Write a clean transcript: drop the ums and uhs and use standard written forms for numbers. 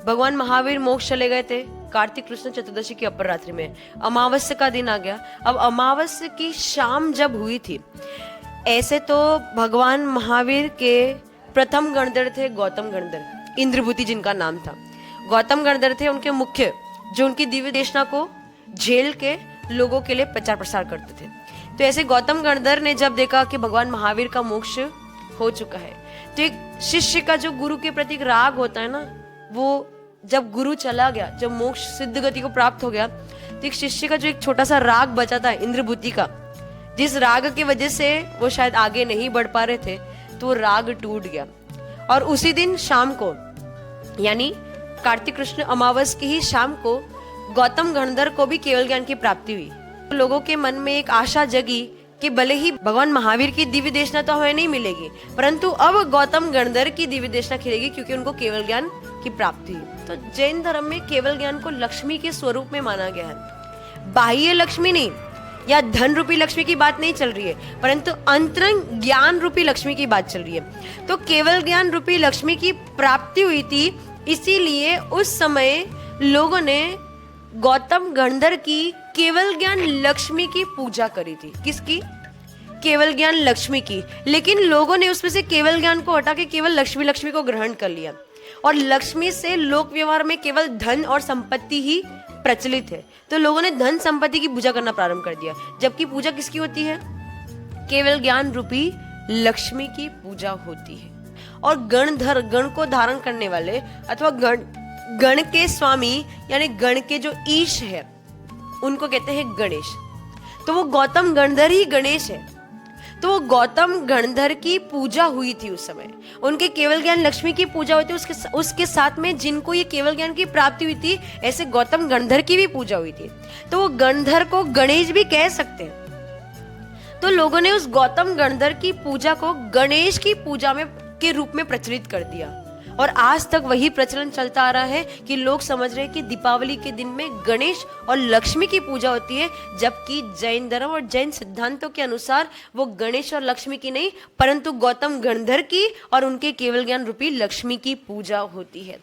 भगवान महावीर मोक्ष चले गए थे कार्तिक कृष्ण चतुर्दशी की अपर रात्रि में। अमावस्या का दिन आ गया। अब अमावस्या की शाम जब हुई थी, ऐसे तो भगवान महावीर के प्रथम गणधर थे गौतम गणधर, इंद्रभूति जिनका नाम था। गौतम गणधर थे उनके मुख्य, जो उनकी दिव्य देशना को झेल के लोगों के लिए प्रचार प्रसार करते थे। तो ऐसे गौतम गणधर ने जब देखा कि भगवान महावीर का मोक्ष हो चुका है, तो एक शिष्य का जो गुरु के प्रति राग होता है ना, वो जब गुरु चला गया, जब मोक्ष सिद्ध गति को प्राप्त हो गया, तो एक शिष्य का जो एक छोटा सा राग बचा था इंद्रभूति का, जिस राग की वजह से वो शायद आगे नहीं बढ़ पा रहे थे, तो वो राग टूट गया। और उसी दिन शाम को, यानी कार्तिक कृष्ण अमावस की ही शाम को, गौतम गणधर को भी केवल ज्ञान की प्राप्ति हुई। तो लोगों के मन में एक आशा जगी कि भले ही भगवान महावीर की दिव्य देशना तो हमें नहीं मिलेगी, परंतु अब गौतम गणधर की दिव्य देशना खिलेगी, क्योंकि उनको केवल ज्ञान की प्राप्ति हुई। तो जैन धर्म में केवल ज्ञान को लक्ष्मी के स्वरूप में माना गया है। बाह्य लक्ष्मी नहीं या धन रूपी लक्ष्मी की बात नहीं चल रही है, परंतु अंतरंग ज्ञान रूपी लक्ष्मी की बात चल रही है। तो केवल ज्ञान रूपी लक्ष्मी की प्राप्ति हुई थी, इसीलिए उस समय लोगों ने गौतम गणधर की केवल ज्ञान लक्ष्मी की पूजा करी थी। किसकी? केवल ज्ञान लक्ष्मी की। लेकिन लोगों ने उसमें से केवल ज्ञान को हटा के केवल लक्ष्मी को ग्रहण कर लिया, और लक्ष्मी से लोक व्यवहार में केवल धन और संपत्ति ही प्रचलित है। तो लोगों ने धन संपत्ति की पूजा करना प्रारंभ कर दिया, जबकि पूजा किसकी होती है? केवल ज्ञान रूपी लक्ष्मी की पूजा होती है। और गणधर, गण को धारण करने वाले अथवा गण के स्वामी, यानी गण के जो ईश है, उनको कहते हैं गणेश। तो वो गौतम गणधर ही गणेश है। तो वो गौतम गणधर की पूजा हुई थी उस समय, उनके केवल ज्ञान लक्ष्मी की पूजा हुई थी। उसके साथ में जिनको ये केवल ज्ञान की प्राप्ति हुई थी, ऐसे गौतम गणधर की भी पूजा हुई थी। तो वो गणधर को गणेश भी कह सकते हैं। तो लोगों ने उस गौतम गणधर की पूजा को गणेश की पूजा में के रूप में प्रचलित कर दिया, और आज तक वही प्रचलन चलता आ रहा है कि लोग समझ रहे हैं कि दीपावली के दिन में गणेश और लक्ष्मी की पूजा होती है, जबकि जैन धर्म और जैन सिद्धांतों के अनुसार वो गणेश और लक्ष्मी की नहीं, परंतु गौतम गणधर की और उनके केवल ज्ञान रूपी लक्ष्मी की पूजा होती है।